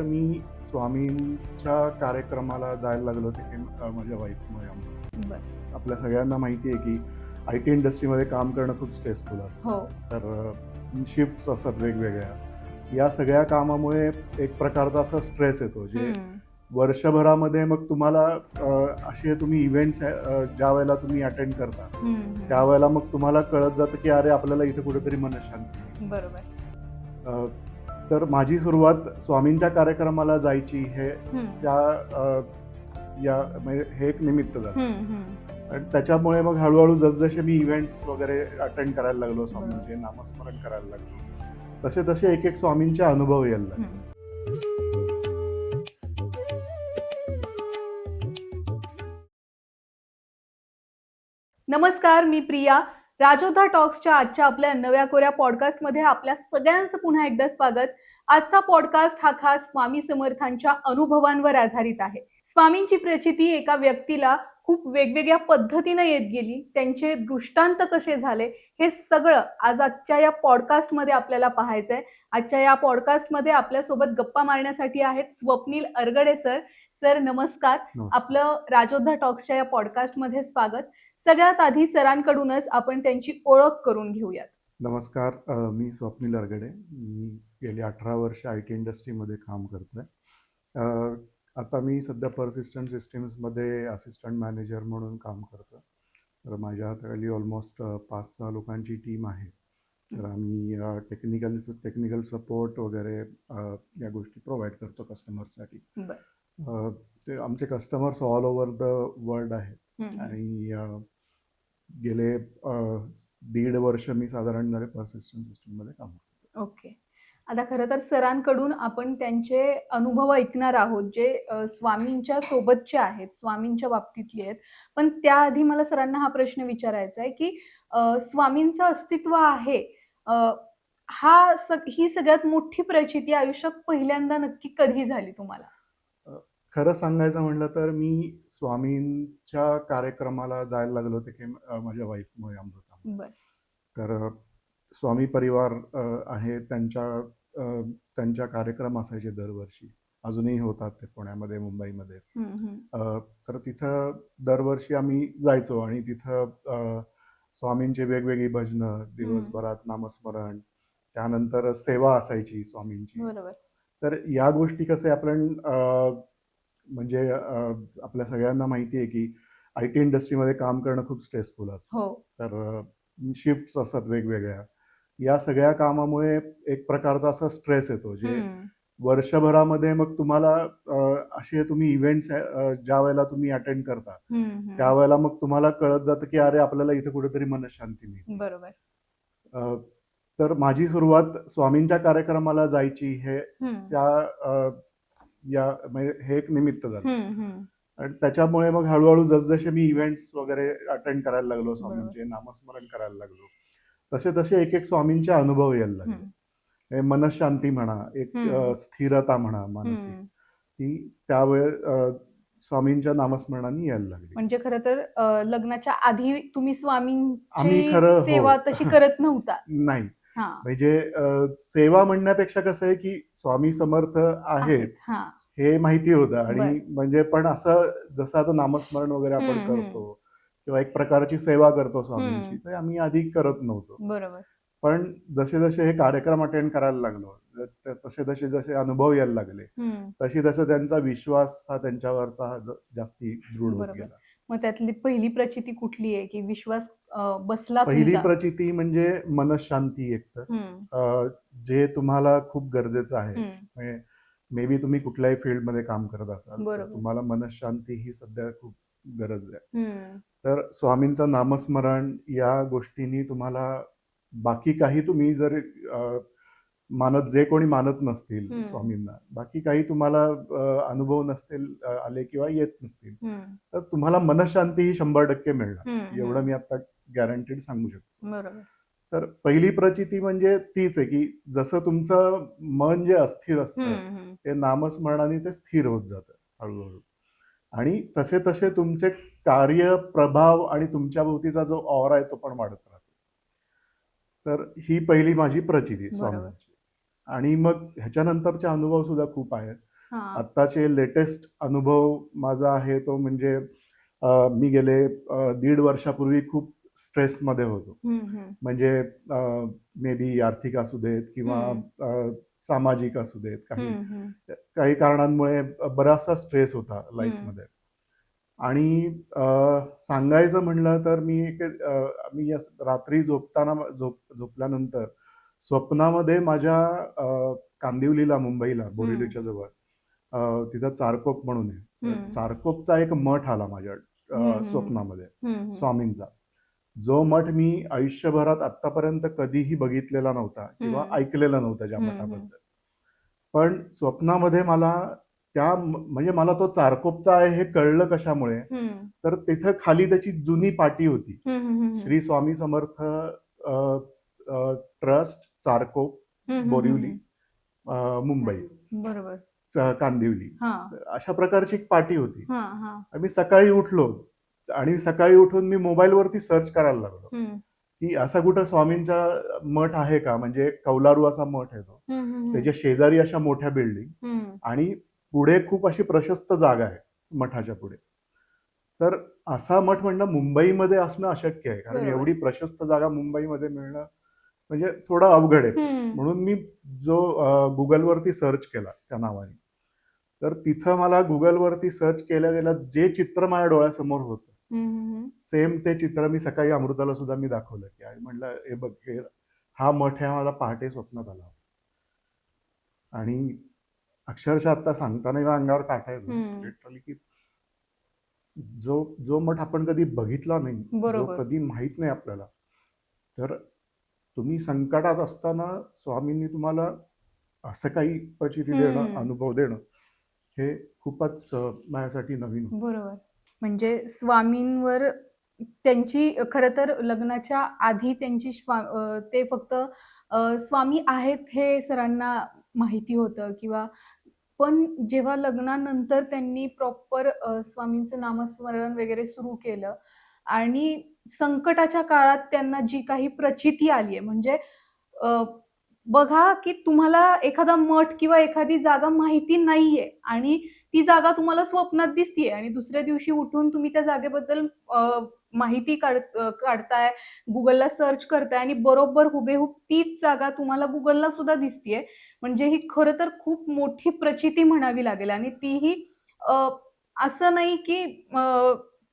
मी स्वामींच्या कार्यक्रमाला जायला लागलो ते माझ्या वाईफमुळे. बरं. आपल्या सगळ्यांना माहिती आहे की आय टी इंडस्ट्रीमध्ये काम करणं खूप स्ट्रेसफुल असतं. हो. तर शिफ्ट्स असतात वेगवेगळ्या. या सगळ्या कामामुळे एक प्रकारचा असा स्ट्रेस येतो जे वर्षभरामध्ये मग तुम्हाला असे तुम्ही इव्हेंट्स ज्या वेळेला तुम्ही अटेंड करता त्यावेळेला मग तुम्हाला कळत जातं की अरे आपल्याला इथे कुठेतरी मनशांती आहे. बरोबर. तर माझी सुरुवात स्वामींच्या कार्यक्रमाला जायची हे त्या म्हणजे हे एक निमित्त झालं. आणि त्याच्यामुळे मग हळूहळू जसजसे मी इव्हेंट्स वगैरे अटेंड करायला लागलो, स्वामींचे नामस्मरण करायला लागलो, तसे तसे एक एक स्वामींचे अनुभव यायला लागले. नमस्कार, मी प्रिया. राजोद्धा टॉक्सच्या आजच्या आपल्या नव्या कोऱ्या पॉडकास्टमध्ये आपल्या सगळ्यांचं पुन्हा एकदा स्वागत. आजचा पॉडकास्ट हा खास स्वामी समर्थांच्या अनुभवांवर आधारित आहे. स्वामींची प्रचिती एका व्यक्तीला खूप वेगवेगळ्या पद्धतीनं येत गेली, त्यांचे दृष्टांत कसे झाले, हे सगळं आज आजच्या या पॉडकास्टमध्ये आपल्याला पाहायचंय. आजच्या या पॉडकास्टमध्ये आपल्यासोबत गप्पा मारण्यासाठी आहेत स्वप्नील अरगडे सर. सर नमस्कार. आपलं राजोद्धा टॉक्सच्या या पॉडकास्टमध्ये स्वागत. सगळ्यात आधी सरांकडूनच आपण त्यांची ओळख करून घेऊयात. नमस्कार, मी स्वप्नील अरगडे. मी गेली 18 वर्ष आय टी इंडस्ट्रीमध्ये काम करतोय. आता मी सध्या पर्सिस्टंट सिस्टीम्समध्ये असिस्टंट मॅनेजर म्हणून काम करतो. तर माझ्या हाताखाली ऑलमोस्ट 5-6 लोकांची टीम आहे. तर आम्ही टेक्निकल सपोर्ट वगैरे या गोष्टी प्रोव्हाइड करतो कस्टमर्ससाठी. ते आमचे customers all over the world आहेत आणि गेले 1.5 वर्ष मी साधारण झाले पर्सिस्टंट सिस्टीममध्ये काम करतो. ओके. आता खरं तर सरांकडून आपण त्यांचे अनुभव ऐकणार आहोत जे स्वामींच्या सोबतचे आहेत, स्वामींच्या बाबतीतले आहेत. पण त्याआधी मला सरांना हा प्रश्न विचारायचा आहे की स्वामींचं अस्तित्व आहे, ही सगळ्यात मोठी प्रचिती आयुष्यात पहिल्यांदा नक्की कधी झाली तुम्हाला? खरं सांगायचं म्हटलं तर मी स्वामींच्या कार्यक्रमाला जायला लागलो ते माझ्या वाईफमुळे, अमृता. तर स्वामी परिवार आहे, त्यांच्या कार्यक्रम असायचे दरवर्षी, अजूनही होतात ते पुण्यामध्ये, मुंबईमध्ये. तर तिथं दरवर्षी आम्ही जायचो आणि तिथं स्वामींची वेगवेगळी भजनं, दिवसभरात नामस्मरण, त्यानंतर सेवा असायची स्वामींची. तर या गोष्टी कसे आपण म्हणजे आपल्या सगळ्यांना माहिती आहे की आय टी इंडस्ट्रीमध्ये काम करणं खूप स्ट्रेसफुल असतं. तर शिफ्ट्स असतात वेगवेगळ्या. या सगळ्या कामामुळे एक प्रकारचा असा स्ट्रेस येतो जे वर्षभरामध्ये मग तुम्हाला असे तुम्ही इव्हेंट्स ज्या वेळेला तुम्ही अटेंड करता त्यावेळेला मग तुम्हाला कळत जातं की अरे आपल्याला इथे कुठेतरी मनशांती मिळते. बरोबर. तर माझी सुरुवात स्वामींच्या कार्यक्रमाला जायची हे म्हणजे हे एक निमित्त झालं. आणि त्याच्यामुळे मग हळूहळू जसजसे मी इव्हेंट्स वगैरे अटेंड करायला लागलो, स्वामींचे नामस्मरण करायला लागलो, तसे तसे एक एक स्वामींचे अनुभव यायला लागले. मनशांती म्हणा, एक स्थिरता म्हणा मानसिक, ती त्यावेळे स्वामींच्या नामस्मरणाने यायला लागली. म्हणजे खरं तर लग्नाच्या आधी तुम्ही स्वामींची खरं सेवा तशी करत नव्हता? नाही, म्हणजे सेवा म्हणण्यापेक्षा कसं आहे की स्वामी समर्थ आहेत हे माहिती होतं. आणि म्हणजे पण असं जसं आता नामस्मरण वगैरे आपण करतो किंवा एक प्रकारची सेवा करतो स्वामींची, तर आम्ही आधी करत नव्हतो. बरोबर. पण जसे जसे हे कार्यक्रम अटेंड करायला लागलो, तसे तसे जसे अनुभव यायला लागले, तशी त्यांचा विश्वास हा त्यांच्यावरचा जास्ती दृढ होत गेला. मग त्यातली पहिली प्रचिती कुठली आहे की विश्वास बसला? पहिली प्रचिती म्हणजे मनशांती. एक तर जे तुम्हाला खूप गरजेचं आहे. मे बी तुम्ही कुठल्याही फील्डमध्ये काम करत असाल तर तुम्हाला मनशांती ही सध्या खूप गरज आहे. तर स्वामींचं नामस्मरण या गोष्टींनी तुम्हाला, बाकी काही तुम्ही जर जे कोणी मानत नसतील स्वामींना, बाकी काही तुम्हाला अनुभव नसतील आले किंवा येत नसतील, तर तुम्हाला मनशांती ही 100% मिळणार, एवढं मी आता गॅरंटीड सांगू शकतो. तर पहिली प्रचिती म्हणजे तीच आहे की जसं तुमचं मन जे अस्थिर असतं ते नामस्मरणाने ते स्थिर होत जातं हळूहळू, आणि तसे तसे तुमचे कार्य, प्रभाव आणि तुमच्या भोवतीचा जो ऑरा आहे तो पण वाढत राहतो. तर ही पहिली माझी प्रचिती स्वामींची. आणि मग ह्याच्यानंतरचे अनुभव सुद्धा खूप आहेत. हा. आत्ताचे लेटेस्ट अनुभव माझा आहे तो म्हणजे मी गेले 1.5 वर्षापूर्वी खूप स्ट्रेसमध्ये होतो. म्हणजे मे बी आर्थिक असू देत किंवा सामाजिक असू देत, काही कारणांमुळे बराचसा स्ट्रेस होता लाईफमध्ये. आणि सांगायचं म्हणलं तर मी रात्री झोपल्यानंतर स्वप्नामध्ये माझ्या कांदिवलीला, मुंबईला, बोरिवलीच्या जवळ तिथं चारकोप म्हणून आहे. चारकोपचा एक मठ आला माझ्या स्वप्नामध्ये, स्वामींचा. जो मठ मी आयुष्यभरात आतापर्यंत कधीही बघितलेला नव्हता किंवा ऐकलेला नव्हता ज्या मठाबद्दल. पण स्वप्नामध्ये म्हणजे मला तो चारकोपचा आहे हे कळलं कशामुळे, तर तिथं खाली त्याची जुनी पाटी होती, श्री स्वामी समर्थ ट्रस्ट, चारकोप, बोरिवली, मुंबई, बरोबर, कांदिवली, अशा प्रकारची एक पाटी होती. मी सकाळी उठलो आणि सकाळी उठून मी मोबाईलवरती सर्च करायला लागलो की असा कुठं स्वामींचा मठ आहे का, म्हणजे कौलारू असा मठ आहे तो. त्याच्या शेजारी अशा मोठ्या बिल्डिंग आणि पुढे खूप अशी प्रशस्त जागा आहे मठाच्या पुढे. तर असा मठ म्हणणं मुंबईमध्ये असणं अशक्य आहे, कारण एवढी प्रशस्त जागा मुंबईमध्ये मिळणं म्हणजे थोडं अवघड आहे. म्हणून मी गुगलवरती सर्च केला त्या नावाने, तर तिथं मला गुगलवरती सर्च केल्या जे चित्र माझ्या डोळ्यासमोर होतं, सेम ते चित्र मी सकाळी अमृताला सुद्धा मी दाखवलं की म्हटलं हे बघ, हा मठ आहे, मला पहाटे स्वप्नात आला. आणि अक्षरशः आता सांगताना अंगावर काटा येतो लिटरली, की जो मठ आपण कधी बघितला नाही, जो कधी माहित नाही आपल्याला, तर तुम्ही संकटात असताना स्वामींनी तुम्हाला असं काही प्रचिती देणं, अनुभव देणं, हे खूपच माझ्यासाठी नवीन. बरोबर. म्हणजे स्वामींवर त्यांची खरं तर लग्नाच्या आधी त्यांची ते फक्त स्वामी आहेत हे सरांना माहिती होतं, किंवा पण जेव्हा लग्नानंतर त्यांनी प्रॉपर स्वामींचं नामस्मरण वगैरे सुरू केलं आणि संकटाच्या काळात त्यांना जी काही प्रचिती आली आहे, म्हणजे बघा की तुम्हाला एखादा मठ किंवा एखादी जागा माहिती नाहीये आणि ती जागा तुम्हाला स्वप्नात दिसतीये आणि दुसऱ्या दिवशी उठून तुम्ही त्या जागेबद्दल माहिती काढताय, गुगलला सर्च करताय आणि बरोबर हुबेहूब तीच जागा तुम्हाला गुगलला सुद्धा दिसतीये. म्हणजे ही खरं तर खूप मोठी प्रचिती म्हणावी लागेल आणि तीही असं नाही की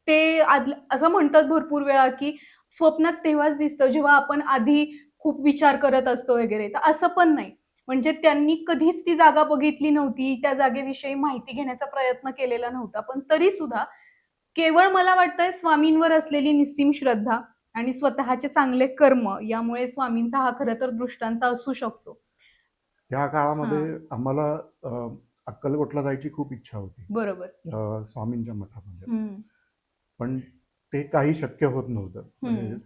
ते असं म्हणतात भरपूर वेळा की स्वप्नात तेव्हाच दिसतं जेव्हा आपण आधी खूप विचार करत असतो वगैरे, तर असं पण नाही. म्हणजे त्यांनी कधीच ती जागा बघितली नव्हती, त्या जागेविषयी माहिती घेण्याचा प्रयत्न केलेला नव्हता. पण तरी सुद्धा केवळ मला वाटतंय स्वामींवर असलेली निस्सीम श्रद्धा आणि स्वतःचे चांगले कर्म यामुळे स्वामींचा हा खरं तर दृष्टांत असू शकतो. त्या काळामध्ये आम्हाला अक्कलकोटला जायची खूप इच्छा होती. बरोबर. स्वामींच्या मठामध्ये. पण ते काही शक्य होत नव्हतं. म्हणजे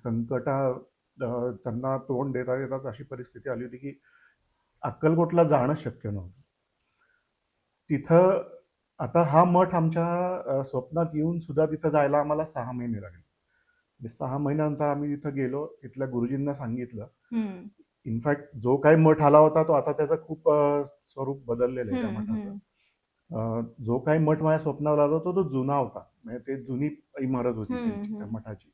त्यांना तोंड देता देताच अशी परिस्थिती आली होती की अक्कलकोटला जाणं शक्य नव्हतं. तिथं आता हा मठ आमच्या स्वप्नात येऊन सुद्धा तिथं जायला आम्हाला 6 महिने लागले. 6 महिन्यानंतर आम्ही तिथं गेलो, तिथल्या गुरुजींना सांगितलं. इनफॅक्ट जो काही मठ आला होता तो आता त्याचं खूप स्वरूप बदललेलं आहे त्या मठाचं. जो काही मठ माझ्या स्वप्नावर आला होता तो जुना होता, म्हणजे ते जुनी इमारत होती त्यांची, त्या मठाची.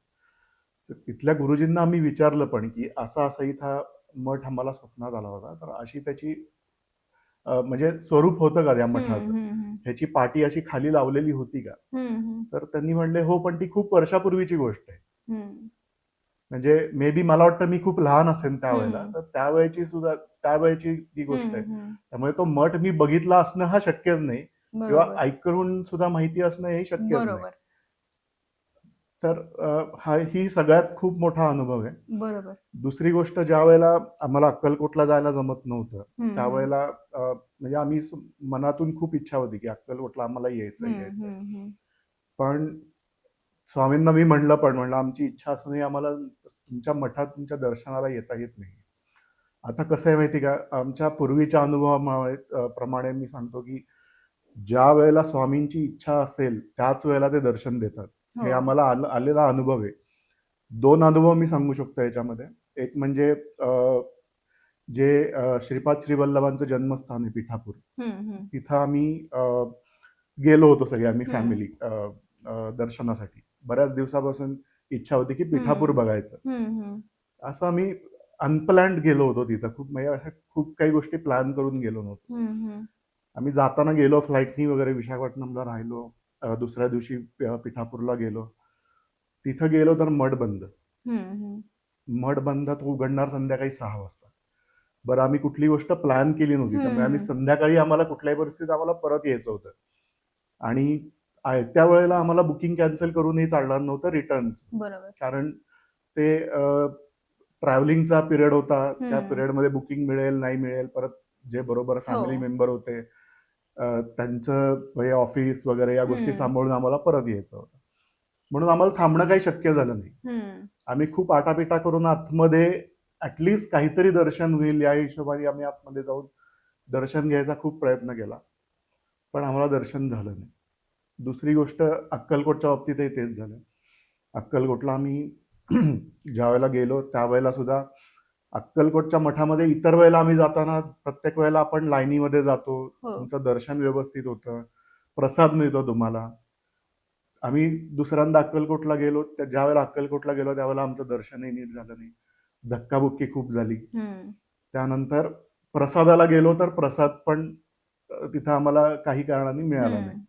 तर तिथल्या गुरुजींना आम्ही विचारलं पण की असं इथं मठ आम्हाला स्वप्नात आला होता, तर अशी त्याची म्हणजे स्वरूप होतं का त्या मठाचं, ह्याची पाटी अशी खाली लावलेली होती का? तर त्यांनी म्हणले हो, पण ती खूप वर्षापूर्वीची गोष्ट आहे. म्हणजे मे बी मला वाटतं मी खूप लहान असेल त्यावेळेला, तर त्यावेळेची ती गोष्ट आहे. त्यामुळे तो मठ मी बघितला असणं हा शक्यच नाही, किंवा ऐकून सुद्धा माहिती असणं हे शक्यच नाही. तर ही सगळ्यात खूप मोठा अनुभव आहे. बरोबर. दुसरी गोष्ट, ज्या वेळेला आम्हाला अक्कलकोटला जायला जमत नव्हतं, त्यावेळेला म्हणजे आम्ही मनातून खूप इच्छा होती की अक्कलकोटला आम्हाला यायचं. पण स्वामींना मी म्हणलं आमची इच्छा असूनही आम्हाला तुमच्या मठात तुमच्या दर्शनाला येता येत नाही. आता कसं आहे माहिती का, आमच्या पूर्वीच्या अनुभवाप्रमाणे मी सांगतो की ज्या वेळेला स्वामींची इच्छा असेल त्याच वेळेला ते दर्शन देतात. हे आम्हाला आलेला अनुभव आहे. 2 अनुभव मी सांगू शकतो याच्यामध्ये. एक म्हणजे जे श्रीपाद श्रीवल्लभांचं जन्मस्थान आहे पिठापूर, तिथं आम्ही गेलो होतो सगळे आम्ही फॅमिली दर्शनासाठी. बऱ्याच दिवसापासून इच्छा होती की पिठापूर बघायचं. असं आम्ही अनप्लॅन्ड गेलो होतो तिथं. खूप म्हणजे अशा खूप काही गोष्टी प्लॅन करून गेलो नव्हतो. आम्ही जाताना गेलो फ्लाईटनी वगैरे, विशाखापट्टणमला राहिलो, दुसऱ्या दिवशी पिठापूरला गेलो. तिथं गेलो तर मठ बंद. मठ बंद, तो उघडणार संध्याकाळी 6 वाजता. बरं, आम्ही कुठली गोष्ट प्लॅन केली नव्हती, त्यामुळे आम्ही संध्याकाळी आम्हाला कुठल्याही परिस्थितीत आम्हाला परत यायचं होतं आणि त्या वेळेला आम्हाला बुकिंग कॅन्सल करूनही चालणार नव्हतं रिटर्नचं. बरोबर. कारण ते ट्रॅव्हलिंगचा पिरियड होता. त्या पिरियडमध्ये बुकिंग मिळेल नाही मिळेल, परत जे बरोबर फॅमिली मेंबर होते त्यांचं म्हणजे ऑफिस वगैरे या गोष्टी सांभाळून आम्हाला परत यायचं होतं. म्हणून आम्हाला थांबणं काही शक्य झालं नाही. आम्ही खूप आटापिटा करून आतमध्ये ऍटलिस्ट काहीतरी दर्शन होईल या हिशोबाने आम्ही आतमध्ये जाऊन दर्शन घ्यायचा खूप प्रयत्न केला, पण आम्हाला दर्शन झालं नाही. दुसरी गोष्ट अक्कलकोटच्या बाबतीतही तेच झालं. अक्कलकोटला आम्ही ज्या वेळेला गेलो त्यावेळेला सुद्धा अक्कलकोटच्या मठामध्ये इतर वेळेला आम्ही जाताना प्रत्येक वेळेला आपण लाईनीमध्ये जातो, तुमचं दर्शन व्यवस्थित होतं, प्रसाद मिळतो तुम्हाला. आम्ही दुसऱ्यांदा अक्कलकोटला गेलो, ज्या वेळेला अक्कलकोटला गेलो त्यावेळेला आमचं दर्शनही नीट झालं नाही, धक्काबुक्की खूप झाली. त्यानंतर प्रसादाला गेलो तर प्रसाद पण तिथं आम्हाला काही कारणाने मिळाला नाही.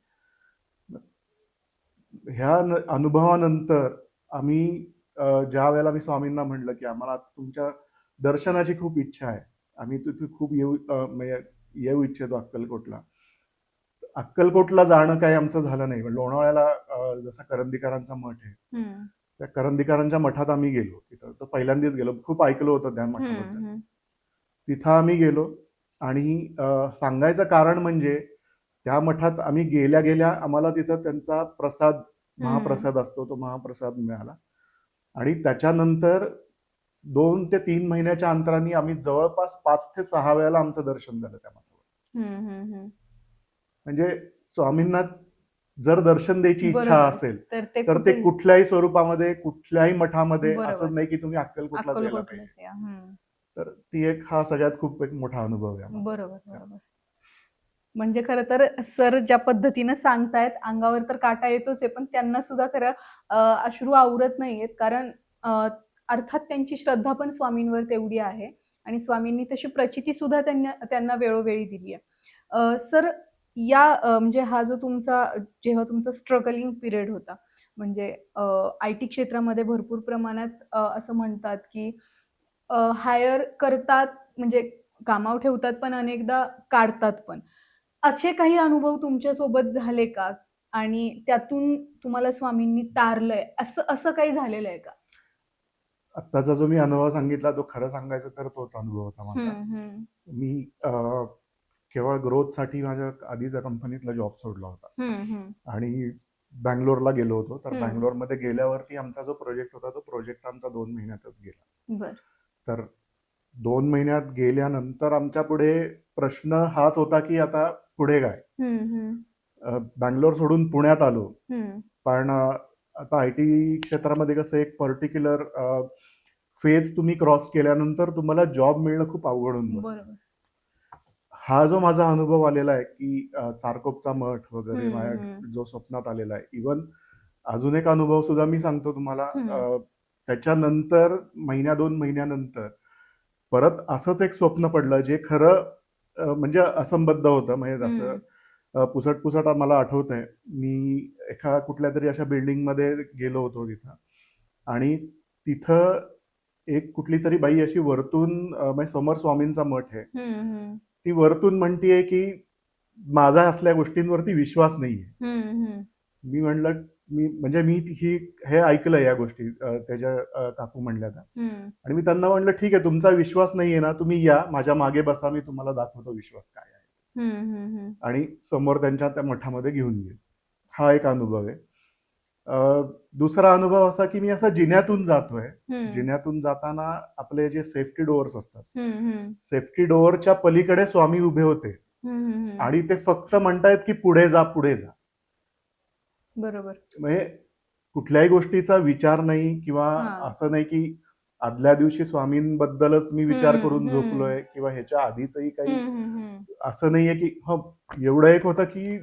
ह्या अनुभवानंतर आम्ही ज्या वेळेला मी स्वामींना म्हणलं की आम्हाला तुमच्या दर्शनाची खूप इच्छा आहे, आम्ही तिथे खूप येऊ इच्छितो अक्कलकोटला. अक्कलकोटला जाणं काही आमचं झालं नाही. लोणावळ्याला जसा करंदीकरांचा मठ आहे, त्या करंदीकरांच्या मठात आम्ही गेलो. तिथं तर पहिल्यांदाच गेलो, खूप ऐकलं होतं त्या मठाबद्दल. तिथं आम्ही गेलो आणि सांगायचं कारण म्हणजे त्या मठात आम्ही गेल्या गेल्या आम्हाला तिथं त्यांचा प्रसाद, महाप्रसाद असतो, तो महाप्रसाद मिळाला आणि त्याच्यानंतर 2 ते 3 महिन्याच्या अंतराने आम्ही जवळपास 5 ते 6 वेळेला आमचं दर्शन झालं त्या मठावर. म्हणजे स्वामींना जर दर्शन द्यायची इच्छा असेल तर ते कुठल्याही स्वरूपामध्ये, कुठल्याही मठामध्ये, असं नाही की तुम्ही अक्कलकोटलाच गेला पाहिजे. तर ती एक हा सगळ्यात खूप एक मोठा अनुभव आहे. बरोबर. म्हणजे खरं तर सर ज्या पद्धतीनं सांगतायत अंगावर तर काटा येतोच आहे, पण त्यांना सुद्धा खरं अश्रू आवरत नाहीयेत, कारण अर्थात त्यांची श्रद्धा पण स्वामींवर तेवढी आहे आणि स्वामींनी तशी प्रचिती सुद्धा त्यांना वेळोवेळी दिली आहे. सर, या म्हणजे हा जो तुमचा जेव्हा तुमचा स्ट्रगलिंग पिरियड होता, म्हणजे IT क्षेत्रामध्ये भरपूर प्रमाणात असं म्हणतात की हायर करतात, म्हणजे कामावर ठेवतात पण अनेकदा काढतात पण. असे काही अनुभव तुमच्या सोबत झाले का? आणि त्यातून तुम्हाला स्वामींनी तारलंय, असं काही झालेलं आहे का? आत्ताचा जो मी अनुभव सांगितला तो खरं सांगायचं तर तोच अनुभव होता माझा. मी केवळ ग्रोथसाठी माझ्या आधीच्या कंपनीतला जॉब सोडला होता आणि बँगलोरला गेलो होतो. तर बँगलोरमध्ये गेल्यावरती आमचा जो प्रोजेक्ट होता तो प्रोजेक्ट आमचा 2 महिन्यातच गेला. तर 2 महिन्यात गेल्यानंतर आमच्या पुढे प्रश्न हाच होता की आता पुढे काय. बँगलोर सोडून पुण्यात आलो, पण आता IT क्षेत्रामध्ये कसं एक पर्टिक्युलर फेज तुम्ही क्रॉस केल्यानंतर तुम्हाला जॉब मिळणं खूप अवघड होऊन बसतं. हा जो माझा अनुभव आलेला आहे की चारकोपचा मठ वगैरे माझ्या जो स्वप्नात आलेला आहे, इव्हन अजून एक अनुभव सुद्धा मी सांगतो तुम्हाला. त्याच्यानंतर 1-2 महिन्यानंतर परत असंच एक स्वप्न पडलं जे खरं म्हणजे असंबद्ध होतं. म्हणजे असं पुसट मला आठवत आहे, मी एका कुठल्या तरी अशा बिल्डिंगमध्ये गेलो होतो तिथं आणि तिथं एक कुठली तरी बाई अशी वरतून, समोर स्वामींचा मठ आहे, ती वरतून म्हणतीये की माझा असल्या गोष्टींवरती विश्वास नाहीये. मी म्हणलं, मी हे ऐकलं या गोष्टी त्याच्या काकू म्हणल्या त्या, आणि मी त्यांना म्हणलं ठीक आहे, तुमचा विश्वास नाहीये ना, तुम्ही या माझ्या मागे बसा, मी तुम्हाला दाखवतो विश्वास काय आहे. आणि समोर त्यांच्या त्या मठामध्ये घेऊन गेले. हा एक अनुभव आहे. दुसरा अनुभव असा की मी असा जिन्यातून जातोय, जिन्यातून जाताना आपले जे सेफ्टी डोअर्स असतात, सेफ्टी डोअरच्या पलीकडे स्वामी उभे होते आणि ते फक्त म्हणतायत की पुढे जा, पुढे जा. बरोबर. म्हणजे कुठल्याही गोष्टीचा विचार नाही किंवा असं नाही की आदल्या दिवशी स्वामींबद्दलच मी विचार हम्म, करून हम्म. झोपलोय किंवा ह्याच्या आधीचही काही हम्म. असं नाहीये की एवढं एक होतं की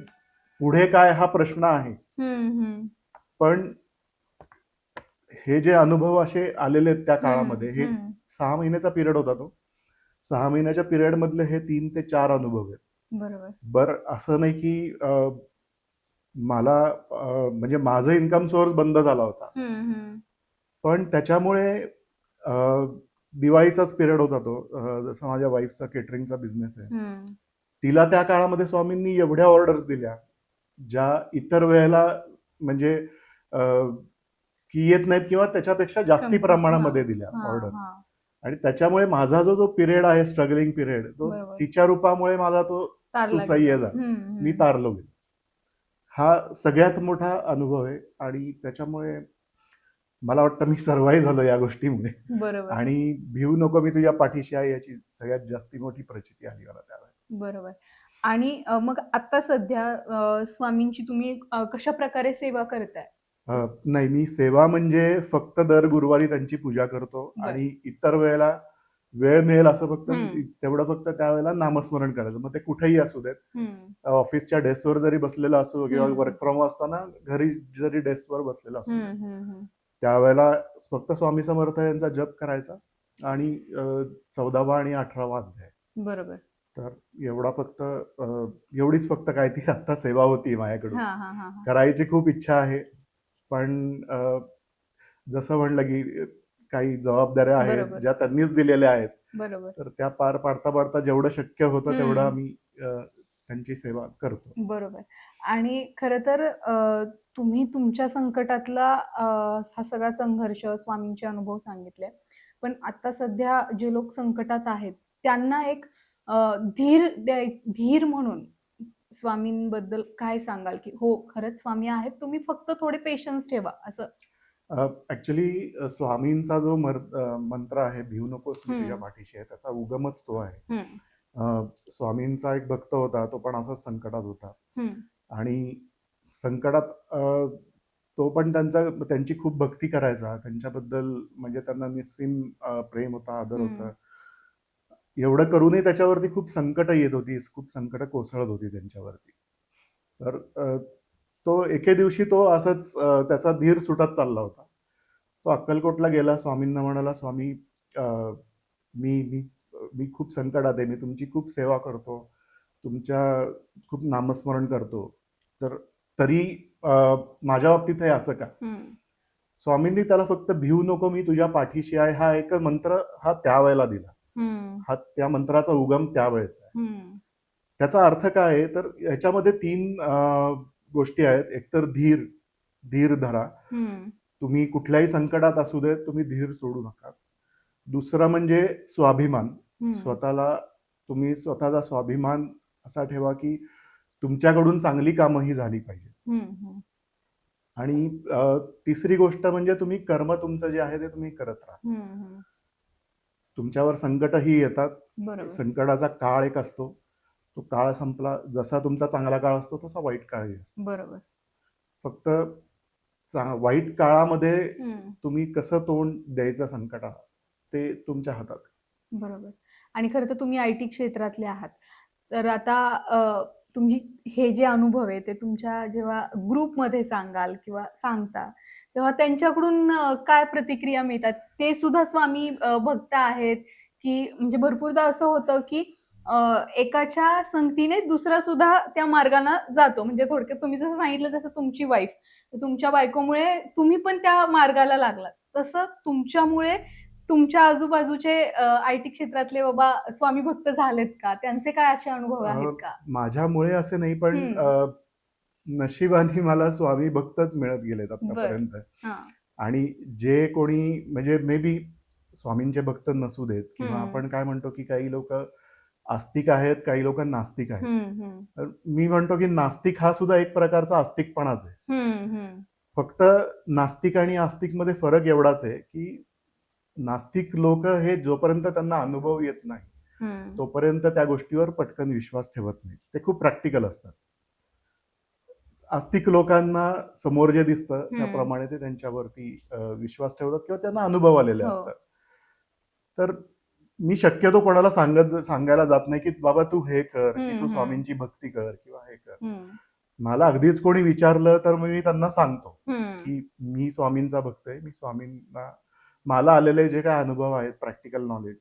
पुढे काय हा प्रश्न आहे. हम्म. पण हे जे अनुभव असे आलेले आहेत त्या काळामध्ये, हे हम्म. 6 महिन्याचा पिरियड होता तो. 6 महिन्याच्या पिरियड मधले हे 3 ते 4 अनुभव आहेत. बरोबर. बरं असं नाही की मला म्हणजे माझं इन्कम सोर्स बंद झाला होता. हम्म. पण त्याच्यामुळे अ, दिवाळीचाच पिरियड होता तो. जसं माझ्या वाईफचा केटरिंगचा बिझनेस आहे. हम्म. तिला त्या काळामध्ये स्वामींनी एवढ्या ऑर्डर्स दिल्या, ज्या इतर वेळेला म्हणजे अ, की येत नाहीत किंवा त्याच्यापेक्षा जास्ती कमी. प्रमाणामध्ये दिल्या हा, ऑर्डर. हा. आणि त्याच्यामुळे माझा जो पिरियड आहे, स्ट्रगलिंग पिरियड, तो बरोबर. तिच्या रूपामुळे माझा तो तारला गेला. सुसह्य झाला. मी तारलो गेलो. हा सगळ्यात मोठा अनुभव आहे आणि त्याच्यामुळे मला वाटतं मी सर्वाईव्ह झालो या गोष्टीमुळे. बरोबर. आणि भिवू नको, मी तुझ्या पाठीशी आहे, याची सगळ्यात जास्ती मोठी प्रचिती आली मला त्यावेळेला. बरोबर. आणि मग आता सध्या स्वामींची तुम्ही कशा प्रकारे सेवा करताय? नाही, मी सेवा म्हणजे फक्त दर गुरुवारी त्यांची पूजा करतो बरं. आणि इतर वेळेला वेळ मिळेल असं फक्त हम्म. तेवढं फक्त त्यावेळेला नामस्मरण करायचं. मग ते कुठेही असू देत, हम्म. ऑफिसच्या डेस्कवर जरी बसलेलं असो किंवा हम्म. वर्क फ्रॉम असताना घरी जरी डेस्कवर बसलेलं असू दे, हम्म. त्यावेळेला फक्त स्वामी समर्थ यांचा जप करायचा आणि 14वा आणि 18वा अध्याय. बरोबर. तर एवढीच फक्त काय ती आता सेवा होती माझ्याकडून. हा, हा, हा, हा. करायची खूप इच्छा आहे, पण जसं म्हणलं की काही जबाबदाऱ्या आहेत बरोबर. ज्या त्यांनीच दिलेल्या आहेत. बरोबर. तर त्या पार पाडता पाडता जेवढं शक्य होतं तेवढं हम्म. आम्ही त्यांची सेवा करतो. बरोबर. आणि खरं तर तुम्ही तुमच्या संकटातला हा सगळा संघर्ष, स्वामींचे अनुभव सांगितले. पण आता सध्या जे लोक संकटात आहेत त्यांना एक धीर म्हणून स्वामींबद्दल काय सांगाल, की हो खरंच स्वामी आहेत, तुम्ही फक्त थोडे पेशन्स ठेवा असं? ऍक्च्युली स्वामींचा जो मंत्र आहे, भिवू नकोस मी तुझ्या पाठीशी आहे, त्याचा उगमच तो आहे. स्वामींचा एक भक्त होता, तो पण असाच संकटात होता. आणि संकटात तो पण त्यांची खूप भक्ती करायचा, त्यांच्याबद्दल म्हणजे त्यांना निस्सीम प्रेम होता, आदर होता. एवढं करूनही त्याच्यावरती खूप संकट येत होती, खूप संकट कोसळत होती त्यांच्यावरती. तर तो एके दिवशी तो असंच त्याचा धीर सुटत चालला होता. तो अक्कलकोटला गेला, स्वामींना म्हणाला, स्वामी मी मी मी खूप संकटात आहे, मी तुमची खूप सेवा करतो, तुमच्या खूप नामस्मरण करतो, तर तरी माझ्या बाबतीत हे असं का? स्वामींनी त्याला फक्त भिवू नको मी तुझ्या पाठीशी आहे हा एक मंत्र हा त्यावेळेला दिला. हा त्या मंत्राचा उगम त्यावेळेचा आहे. त्याचा अर्थ काय आहे, तर ह्याच्यामध्ये 3 गोष्टी आहेत. एकतर धीर धरा. तुम्ही कुठल्याही संकटात असू दे, तुम्ही धीर सोडू नका. दुसरं म्हणजे स्वाभिमान. तुम्ही स्वतःचा स्वाभिमान असा ठेवा की तुमच्याकडून चांगली कामं ही झाली पाहिजे. आणि तिसरी गोष्ट म्हणजे तुम्ही कर्म तुमचं जे आहे ते तुम्ही करत राहा. तुमच्यावर संकटही येतात. संकटाचा काळ एक असतो, तो काळ संपला, जसा तुमचा चांगला काळ असतो तसा वाईट काळही असतो. बरोबर. फक्त वाईट काळामध्ये तुम्ही कसं तोंड द्यायचं संकटाला, ते तुमच्या हातात. बरोबर. आणि खरं तर तुम्ही IT क्षेत्रातले आहात, तर आता तुम्ही हे जे अनुभव आहे ते तुमच्या जेव्हा ग्रुपमध्ये सांगाल किंवा सांगता, तेव्हा त्यांच्याकडून काय प्रतिक्रिया मिळतात? ते सुद्धा स्वामी भक्त आहेत, की म्हणजे भरपूरदा असं होतं की एकाच्या संगतीने दुसरा सुद्धा त्या मार्गाने जातो. म्हणजे थोडक्यात तुम्ही जसं सांगितलं तसं तुमची वाईफ, तुमच्या बायकोमुळे तुम्ही पण त्या मार्गाला लागलात. तसं तुमच्यामुळे तुमच्या आजूबाजूचे IT क्षेत्रातले बाबा स्वामी भक्त झालेत का? त्यांचे काय असे अनुभव आहेत का? माझ्यामुळे असे नाही, पण नशिबाने मला स्वामी भक्तच मिळत गेलेत आतापर्यंत. आणि जे कोणी म्हणजे मे बी स्वामींचे भक्त नसू देत, किंवा आपण काय म्हणतो की काही लोक आस्तिक आहेत, काही लोक नास्तिक आहेत. मी म्हणतो की नास्तिक हा सुद्धा एक प्रकारचा आस्तिकपणाच आहे. फक्त नास्तिक आणि आस्तिक मध्ये फरक एवढाच आहे की नास्तिक लोक हे जोपर्यंत त्यांना अनुभव येत नाही तोपर्यंत त्या गोष्टीवर पटकन विश्वास ठेवत नाहीत. ते खूप प्रॅक्टिकल असतात. आस्तिक लोकांना समोर जे दिसतं त्याप्रमाणे ते त्यांच्यावरती विश्वास ठेवतात किंवा त्यांना अनुभव आलेले असतात. तर मी शक्यतो कोणाला सांगायला जात नाही की बाबा तू हे कर, की तू स्वामींची भक्ती कर किंवा हे कर. मला अगदीच कोणी विचारलं तर मी त्यांना सांगतो की मी स्वामींचा भक्त आहे. मी स्वामींना मला आलेले जे काही अनुभव आहेत, प्रॅक्टिकल नॉलेज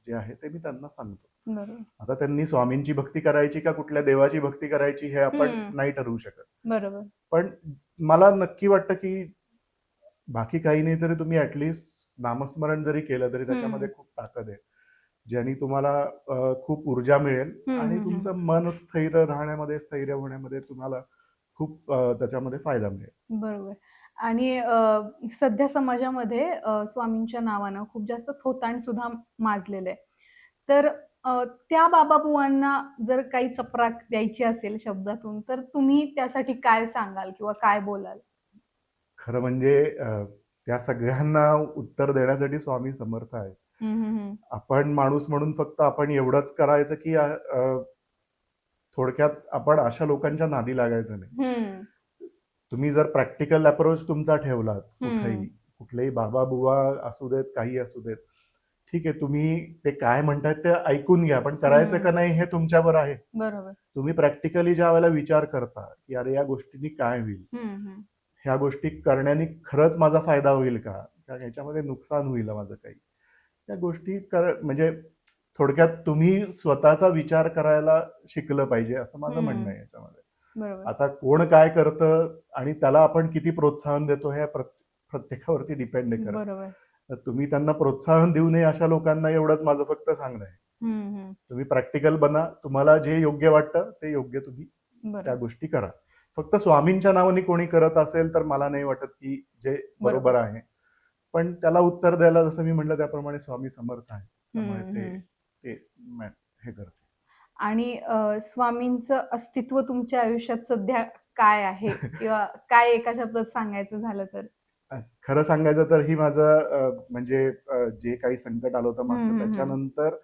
जे आहे ते मी त्यांना सांगतो. आता त्यांनी स्वामींची भक्ती करायची का कुठल्या देवाची भक्ती करायची हे आपण नाही ठरवू शकत. बरोबर. पण मला नक्की वाटतं की बाकी काही नाही तरी तुम्ही ऍटलिस्ट नामस्मरण जरी केलं तरी त्याच्यामध्ये खूप ताकद आहे, ज्याने तुम्हाला खूप ऊर्जा मिळेल आणि तुमचं मन स्थैर्य राहण्यामध्ये, स्थैर्य होण्यामध्ये तुम्हाला खूप त्याच्यामध्ये फायदा मिळेल. बरोबर. आणि सध्या समाजामध्ये स्वामींच्या नावानं खूप जास्त थोतांड सुद्धा माजलेलं आहे. तर त्या बाबाबुवांना जर काही चपराक द्यायची असेल शब्दातून, तर तुम्ही त्यासाठी काय सांगाल किंवा काय बोलाल? खरं म्हणजे त्या सगळ्यांना उत्तर देण्यासाठी स्वामी समर्थ आहेत. आपण माणूस म्हणून फक्त आपण एवढंच करायचं की थोडक्यात आपण अशा लोकांच्या नादी लागायचं नाही. तुम्ही जर प्रॅक्टिकल अप्रोच तुमचा ठेवलात कुठलेही बाबा बुवा असू देत, काही असू देत, ठीक आहे, तुम्ही ते काय म्हणतात ते ऐकून घ्या, पण करायचं का नाही हे तुमच्यावर आहे. बरोबर. तुम्ही प्रॅक्टिकली ज्या वेळेला विचार करता की अरे या गोष्टींनी काय होईल, ह्या गोष्टी करण्याने खरंच माझा फायदा होईल का, ह्याच्यामध्ये नुकसान होईल माझं काही, त्या गोष्टी म्हणजे थोडक्यात तुम्ही स्वतःचा विचार करायला शिकलं पाहिजे असं माझं म्हणणं आहे याच्यामध्ये. आता कोण काय करतं आणि त्याला आपण किती प्रोत्साहन देतो हे प्रत्येकावरती डिपेंड आहे. तर तुम्ही त्यांना प्रोत्साहन देऊ नये अशा लोकांना एवढंच माझं फक्त सांगणं आहे. तुम्ही प्रॅक्टिकल बना, तुम्हाला जे योग्य वाटतं ते योग्य तुम्ही त्या गोष्टी करा. फक्त स्वामींच्या नावाने कोणी करत असेल तर मला नाही वाटत की जे बरोबर आहे, पण त्याला उत्तर द्यायला जसं मी म्हटलं त्याप्रमाणे स्वामी समर्थ आहे, त्यामुळे ते हे करते. आणि स्वामींचं अस्तित्व तुमच्या आयुष्यात सध्या काय आहे किंवा काय एका शब्दात सांगायचं झालं तर? खरं सांगायचं तर ही माझं म्हणजे जे काही संकट आलं होतं मागचं, त्याच्यानंतर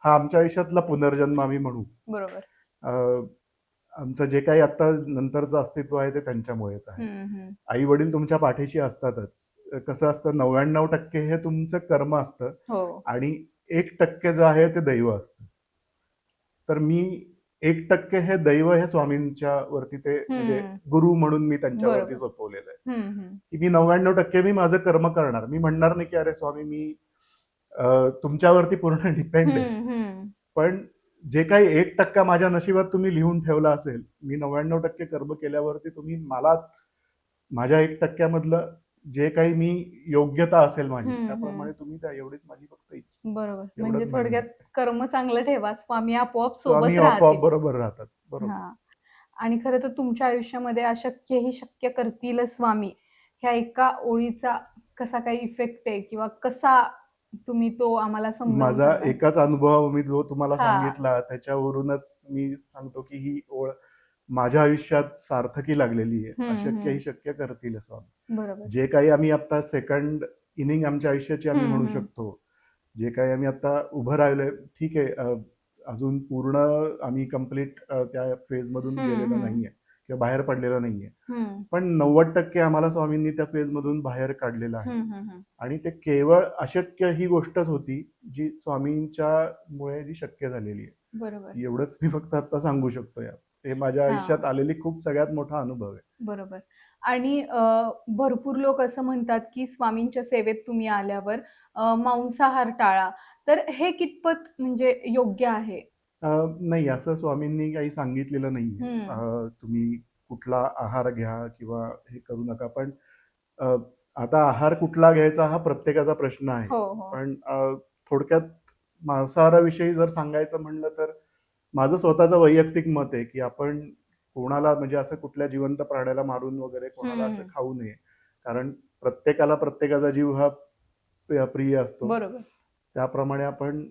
हा आमच्या आयुष्यातला पुनर्जन्म आम्ही म्हणू. बरोबर. आमचं जे काही आता नंतरचं अस्तित्व आहे ते त्यांच्यामुळेच आहे. आई वडील तुमच्या पाठीशी असतातच. कसं असतं, 99% हे तुमचं कर्म असतं आणि 1% जे आहे ते दैव असतं. तर मी 1% हे दैव हे स्वामींच्या वरती ते म्हणजे गुरु म्हणून मी त्यांच्यावरती सोपवलेलं आहे की मी 99% मी माझं कर्म करणार. मी म्हणणार नाही की अरे स्वामी मी तुमच्यावरती पूर्ण डिपेंड आहे, पण जे काही 1% माझ्या नशिबात तुम्ही लिहून ठेवला असेल, मी 99% कर्म केल्यावरती तुम्ही मला माझ्या 1% मधलं जे काही मी योग्यता असेल माझी त्याप्रमाणे तुम्ही त्या एवढीच माझी फक्त इच्छा. बरोबर. म्हणजे थोडक्यात कर्म चांगलं ठेवा, स्वामी आपोआप स्वामी आपोआप बरोबर राहतात. बरोबर. आणि खरं तर तुमच्या आयुष्यामध्ये अशक्य ही शक्य करतील स्वामी ह्या एका ओळीचा कसा काही इफेक्ट आहे किंवा कसा तुम्ही तो आम्हाला समजावून माझा सांगा? एकाच अनुभव मी जो तुम्हाला सांगितला त्याच्यावरूनच मी सांगतो की ही ओळ माझ्या आयुष्यात सार्थकी लागलेली आहे. अशक्य ही शक्य करतील स्वामी. बरोबर. जे काही आम्ही आता सेकंड इनिंग आमच्या आयुष्याची आम्ही म्हणू शकतो, जे काही आम्ही आता उभं राहिलोय, ठीक आहे, अजून पूर्ण आम्ही कम्प्लीट त्या फेज मधून गेलेलो नाहीये किंवा बाहेर पडलेलो नाहीये, पण 90% आम्हाला स्वामींनी त्या फेज मधून बाहेर काढलेलं आहे. आणि ते केवळ अशक्य ही गोष्टच होती जी स्वामींच्या मुळे जी शक्य झालेली आहे. बरोबर. एवढंच मी फक्त आता सांगू शकतो. हे माझ्या आयुष्यात आलेली खूप सगळ्यात मोठा अनुभव आहे. बरोबर. आणि भरपूर लोक असं म्हणतात की स्वामींच्या सेवेत तुम्ही आल्यावर मांसाहार टाळा, तर हे कितपत म्हणजे योग्य आहे? नाही, असं स्वामींनी काही सांगितलेलं नाहीये. तुम्ही कुठला आहार घ्या किंवा हे करू नका, पण आता आहार कुठला घ्यायचा हा प्रत्येकाचा प्रश्न आहे. पण थोडक्यात मांसाहाराविषयी जर सांगायचं म्हणलं तर माझं स्वतःचं वैयक्तिक मत आहे की आपण कोणाला म्हणजे असं कुठल्या जिवंत प्राण्याला मारून वगैरे कोणाला असं खाऊ नये, कारण प्रत्येकाला प्रत्येकाचा जीव हा प्रिय असतो. बरोबर. त्याप्रमाणे आपण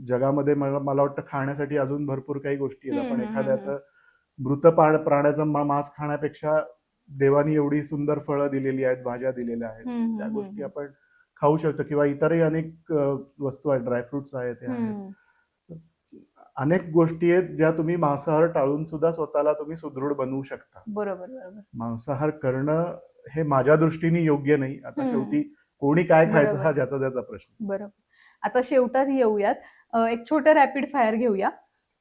जगामध्ये मला वाटतं खाण्यासाठी अजून भरपूर काही गोष्टी आहेत. आपण एखाद्याचं मृत प्राण्याचं मांस खाण्यापेक्षा देवानी एवढी सुंदर फळं दिलेली आहेत, भाज्या दिलेल्या आहेत, त्या गोष्टी आपण खाऊ शकतो किंवा इतरही अनेक वस्तू आहेत, ड्रायफ्रुट्स आहेत, हे आहेत. अनेक गोष्टी आहेत ज्या तुम्ही मांसाहार टाळून सुद्धा स्वतःला तुम्ही सुदृढ बनवू शकता. बरोबर. मांसाहार करणं हे माझ्या दृष्टीने योग्य नाही. आता शेवटी कोणी काय खायचं हा ज्याचा त्याचा प्रश्न. बरोबर. आता शेवटात येऊयात. एक छोटं रॅपिड फायर घेऊया.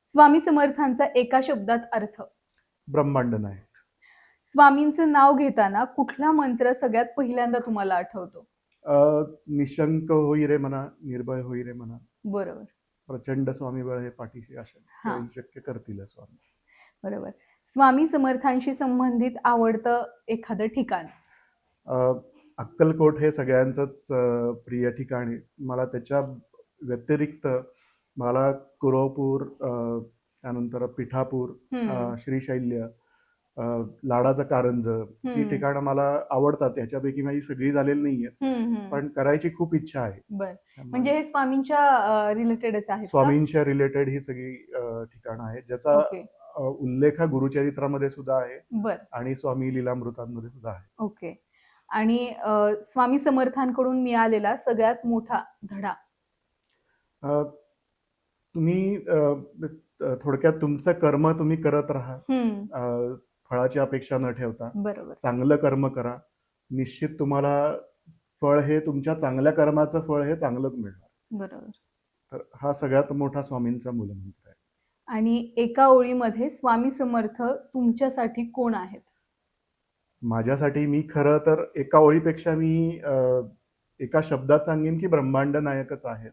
स्वामी समर्थांचा एका शब्दात अर्थ. ब्रह्मांड नायक. स्वामींचं नाव घेताना कुठला मंत्र सगळ्यात पहिल्यांदा तुम्हाला आठवतो? निशंक होई रे म्हणा, निर्भय होई रे म्हणा, बरोबर. प्रचंड स्वामी बळ हे पाठीशी हा. अशा शक्य करतील स्वामी. बरोबर. स्वामी समर्थांशी संबंधित आवडतं एखादं ठिकाण? अक्कलकोट हे सगळ्यांचंच प्रिय ठिकाण आहे. मला त्याच्या व्यतिरिक्त मला कुरवपूर, त्यानंतर पिठापूर, श्रीशैल्य, लाडाचं कारंज ही ठिकाणं मला आवडतात. ह्याच्यापैकी माझी सगळी झालेली नाहीये, पण करायची खूप इच्छा आहे. म्हणजे हे स्वामींच्या रिलेटेडच आहे? स्वामींच्या रिलेटेड ही सगळी ठिकाणं आहेत, ज्याचा उल्लेख गुरुचरित्रामध्ये सुद्धा आहे आणि स्वामी लीलामृतांमध्ये सुद्धा आहे. ओके. आणि स्वामी समर्थांकडून मिळालेला सगळ्यात मोठा धडा? तुम्ही थोडक्यात तुमचं कर्म तुम्ही करत राहा, फळाची अपेक्षा न ठेवता. बरोबर. चांगलं कर्म करा, निश्चित तुम्हाला फळ हे तुमच्या चांगल्या कर्माचं फळ हे चांगलंच मिळणार. बरोबर. तर हा सगळ्यात मोठा स्वामींचा मूलमंत्र आहे. आणि एका ओळीमध्ये स्वामी समर्थ तुमच्यासाठी कोण आहेत? माझ्यासाठी मी खरं तर एका ओळीपेक्षा मी एका शब्दात सांगेन की ब्रह्मांड नायकच आहेत.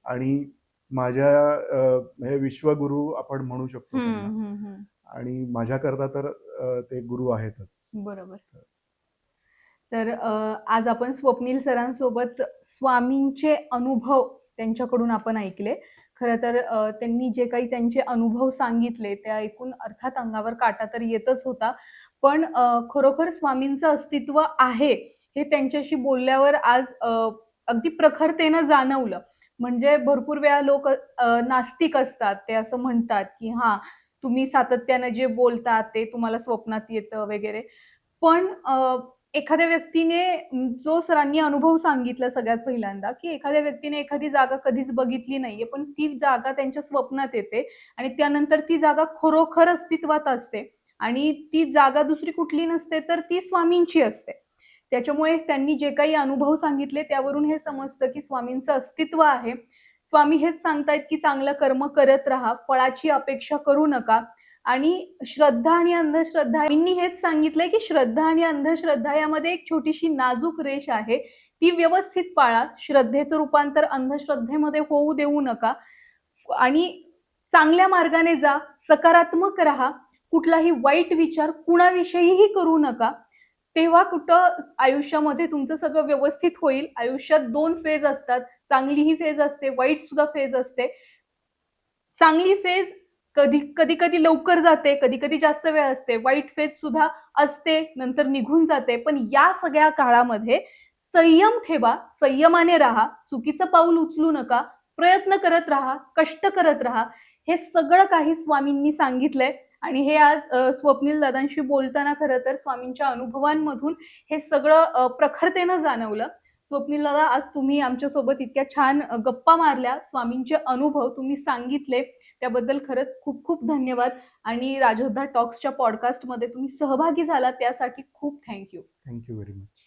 आणि माझ्या विश्वगुरु आपण म्हणू शकतो त्यांना. आणि माझ्याकरता तर ते गुरु आहेतच. बरोबर. तर आज आपण स्वप्नील सरांसोबत स्वामींचे अनुभव त्यांच्याकडून आपण ऐकले. खरं तर त्यांनी जे काही त्यांचे अनुभव सांगितले ते ऐकून अर्थात अंगावर काटा तर येतच होता, पण खरोखर स्वामींचं अस्तित्व आहे हे त्यांच्याशी बोलल्यावर आज अगदी प्रखरतेनं जाणवलं. म्हणजे भरपूर वेळा लोक नास्तिक असतात, ते असं म्हणतात की हा तुम्ही सातत्यानं जे बोलतात ते तुम्हाला स्वप्नात येतं वगैरे, पण एखाद्या व्यक्तीने, जो सरांनी अनुभव सांगितला सगळ्यात पहिल्यांदा, की एखाद्या व्यक्तीने एखादी जागा कधीच बघितली नाहीये, पण ती जागा त्यांच्या स्वप्नात येते आणि त्यानंतर ती जागा खरोखर अस्तित्वात असते आणि ती जागा दुसरी कुठली नसते तर ती स्वामींची असते. त्याच्यामुळे त्यांनी जे काही अनुभव सांगितले त्यावरून हे समजतं की स्वामींचं अस्तित्व आहे. स्वामी हेच सांगतायत की चांगलं कर्म करत राहा, फळाची अपेक्षा करू नका. आणि श्रद्धा आणि अंधश्रद्धा, मी हेच सांगितलंय की श्रद्धा आणि अंधश्रद्धा यामध्ये एक छोटीशी नाजूक रेष आहे, ती व्यवस्थित पाळा. श्रद्धेचं रूपांतर अंधश्रद्धेमध्ये होऊ देऊ नका आणि चांगल्या मार्गाने जा, सकारात्मक राहा, कुठलाही वाईट विचार कुणाविषयीही करू नका. तेव्हा कुठं आयुष्यामध्ये तुमचं सगळं व्यवस्थित होईल. आयुष्यात 2 फेज असतात, चांगलीही फेज असते, वाईट सुद्धा फेज असते. चांगली फेज कधी कधी लवकर जाते, कधी कधी जास्त वेळ असते, वाईट फेज सुद्धा असते, नंतर निघून जाते. पण या सगळ्या काळामध्ये संयम ठेवा, संयमाने राहा, चुकीचं पाऊल उचलू नका, प्रयत्न करत राहा, कष्ट करत राहा. हे सगळं काही स्वामींनी सांगितलंय आणि हे आज स्वप्नील दादांशी बोलताना खरं तर स्वामींच्या अनुभवांमधून हे सगळं प्रखरतेनं जाणवलं. स्वप्नील दादा, आज तुम्ही आमच्यासोबत इतक्या छान गप्पा मारल्या, स्वामींचे अनुभव तुम्ही सांगितले, त्याबद्दल खरंच खूप खूप धन्यवाद. आणि राजोद्धा टॉक्सच्या पॉडकास्टमध्ये तुम्ही सहभागी झाला त्यासाठी खूप थँक्यू. Thank you very much.